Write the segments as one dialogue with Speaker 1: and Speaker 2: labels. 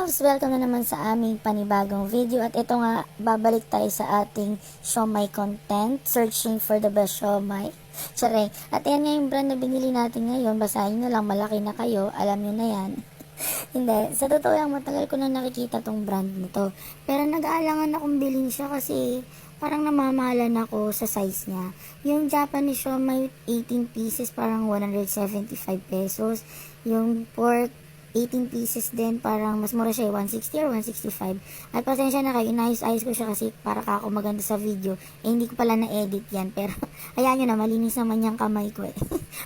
Speaker 1: Wabs, welcome na naman sa aming panibagong video at ito nga, babalik tayo sa ating siomai content, searching for the best siomai. Charing. At yan nga yung brand na binili natin ngayon, basahin nyo lang, malaki na kayo, alam nyo na yan. Hindi, sa totoo lang, matagal ko na nakikita tong brand na to. Pero nag-aalangan akong bilhin siya kasi parang namamahalan ako sa size niya. Yung Japanese siomai 18 pieces parang 175 pesos. Yung pork 18 pieces din, parang mas mura siya, 160 or 165. At pasensya na kayo, inayos-ayos ko siya kasi para ka ako maganda sa video. Eh, hindi ko pala na-edit yan. Pero, ayan nyo na, malinis naman yung kamay ko eh.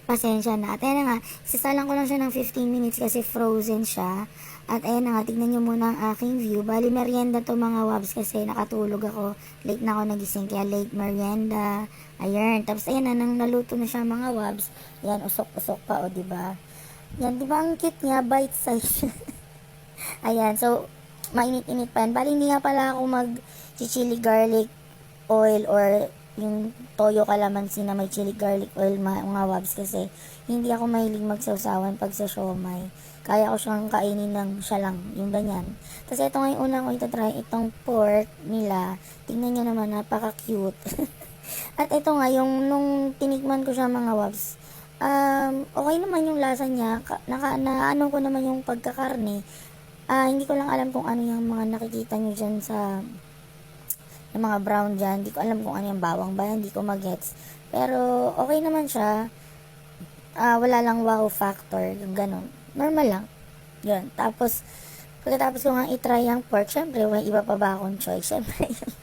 Speaker 1: Pasensya na. At ayan na nga, isasalang ko lang siya ng 15 minutes kasi frozen siya. At ayan na nga, tignan nyo muna ang aking view. Bali, merienda to mga wabs kasi nakatulog ako. Late na ako nagising, kaya late merienda. Ayan, tapos ayan na, nang naluto na siya mga wabs. Ayan, usok-usok pa o, diba? Yan, di ba ang cute niya, bite size. Ayan, so, mainit-init pa yan. Bali, hindi nga pala ako mag-chili garlic oil or yung toyo kalamansi na may chili garlic oil mga wabs kasi hindi ako mahilig magsawsawan pag sa siomai. Kaya ko siyang kainin ng siya lang, yung ganyan. Tapos ito nga yung unang ko itatry, itong pork nila. Tingnan nyo naman, napaka-cute. At ito nga, yung nung tinikman ko siya mga wabs, okay naman yung lasa niya. Naano ko naman yung pagkakarne. Hindi ko lang alam kung ano yung mga nakikita nyo dyan sa yung mga brown dyan. Hindi ko alam kung ano yung bawang ba. Hindi ko magets. Pero, okay naman siya. Wala lang wow factor. Yung ganun. Normal lang. Yun. Tapos, pagkatapos ko nga itry yung pork, syempre, may iba pa ba akong choice? Syempre, yung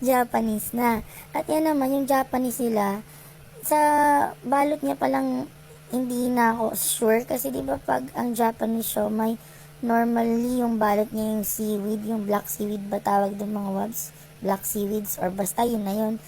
Speaker 1: Japanese na. At yan naman, yung Japanese nila, sa balot niya palang hindi na ako sure kasi di ba pag ang Japanese siomai normally yung balot niya yung seaweed, yung black seaweed ba tawag doon mga wabs, black seaweeds or basta yun na yun.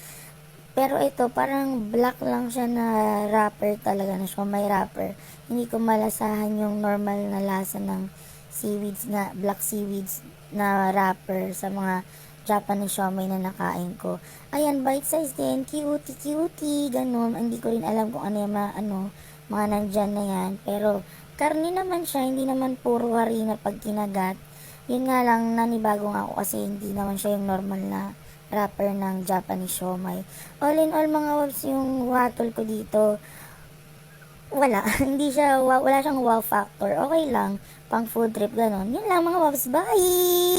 Speaker 1: Pero ito parang black lang siya na wrapper talaga, na siomai wrapper. Hindi ko malasahan yung normal na lasa ng seaweeds na black seaweeds na wrapper sa mga Japanese siomai na nakain ko. Ayan, bite size din, cutie, ganun. Hindi ko rin alam kung ano yung mga nandyan na yan. Pero, karne naman siya, hindi naman puro harina pag kinagat. Yun nga lang, nanibago nga ako kasi hindi naman siya yung normal na wrapper ng Japanese siomai. All in all, mga wabs, yung watol ko dito, wala. Wala siyang wow factor. Okay lang, pang food trip, ganun. Yun lang mga wabs, bye!